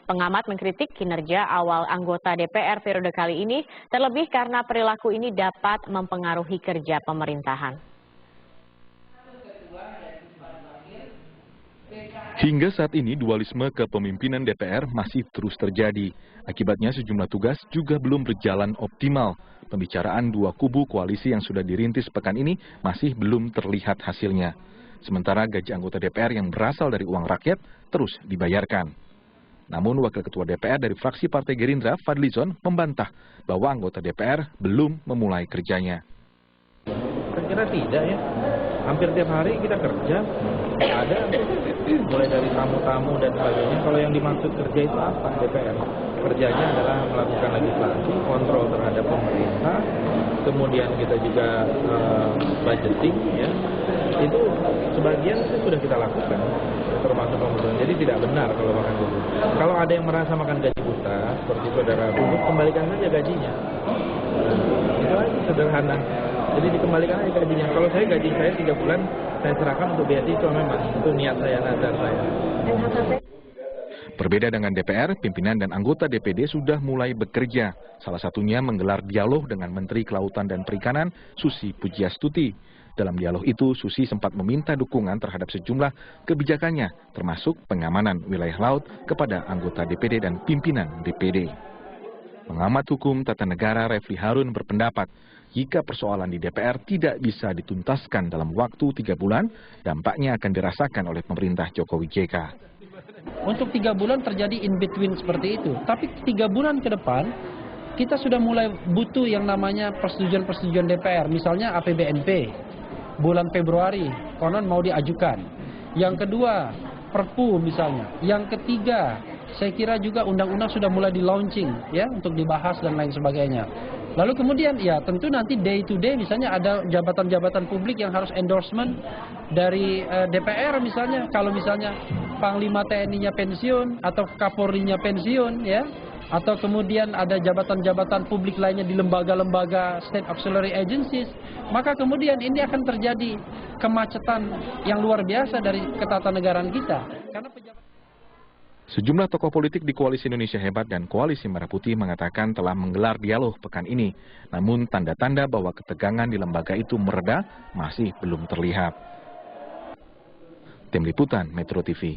Pengamat mengkritik kinerja awal anggota DPR periode kali ini, terlebih karena perilaku ini dapat mempengaruhi kerja pemerintahan. Hingga saat ini dualisme kepemimpinan DPR masih terus terjadi. Akibatnya sejumlah tugas juga belum berjalan optimal. Pembicaraan dua kubu koalisi yang sudah dirintis pekan ini masih belum terlihat hasilnya. Sementara gaji anggota DPR yang berasal dari uang rakyat terus dibayarkan. Namun Wakil Ketua DPR dari fraksi Partai Gerindra, Fadlizon, membantah bahwa anggota DPR belum memulai kerjanya. Saya kira tidak ya. Hampir tiap hari kita kerja, ada mulai dari tamu-tamu dan sebagainya. Kalau yang dimaksud kerja itu apa? DPR. Kerjanya adalah melakukan legislasi, kontrol terhadap pemerintah, kemudian kita juga budgeting, ya. Itu sebagian itu sudah kita lakukan, termasuk pemerintahan. Jadi tidak benar kalau makan gaji. Kalau ada yang merasa makan gaji buta, seperti saudara Bubuk, kembalikan saja gajinya. Itu aja sederhana. Jadi dikembalikan aja gajinya. Kalau saya gaji saya 3 bulan, saya serahkan untuk beasiswa memang. Itu niat saya, nazar saya. Berbeda dengan DPR, pimpinan dan anggota DPD sudah mulai bekerja. Salah satunya menggelar dialog dengan Menteri Kelautan dan Perikanan, Susi Pujiastuti. Dalam dialog itu, Susi sempat meminta dukungan terhadap sejumlah kebijakannya, termasuk pengamanan wilayah laut kepada anggota DPD dan pimpinan DPD. Pengamat hukum tata negara Refli Harun berpendapat, jika persoalan di DPR tidak bisa dituntaskan dalam waktu 3 bulan, dampaknya akan dirasakan oleh pemerintah Jokowi JK. Untuk 3 bulan terjadi in between seperti itu, tapi 3 bulan ke depan, kita sudah mulai butuh yang namanya persetujuan DPR, misalnya APBNP, bulan Februari, konon mau diajukan. Yang kedua, Perpu misalnya. Yang ketiga, saya kira juga undang-undang sudah mulai di-launching ya untuk dibahas dan lain sebagainya. Lalu kemudian ya tentu nanti day to day misalnya ada jabatan-jabatan publik yang harus endorsement dari DPR misalnya. Kalau misalnya Panglima TNI-nya pensiun atau Kapolri-nya pensiun ya. Atau kemudian ada jabatan-jabatan publik lainnya di lembaga-lembaga state auxiliary agencies, maka kemudian ini akan terjadi kemacetan yang luar biasa dari ketatanegaraan kita. Karena Sejumlah tokoh politik di Koalisi Indonesia Hebat dan Koalisi Merah Putih mengatakan telah menggelar dialog pekan ini. Namun tanda-tanda bahwa ketegangan di lembaga itu mereda masih belum terlihat. Tim Liputan Metro TV.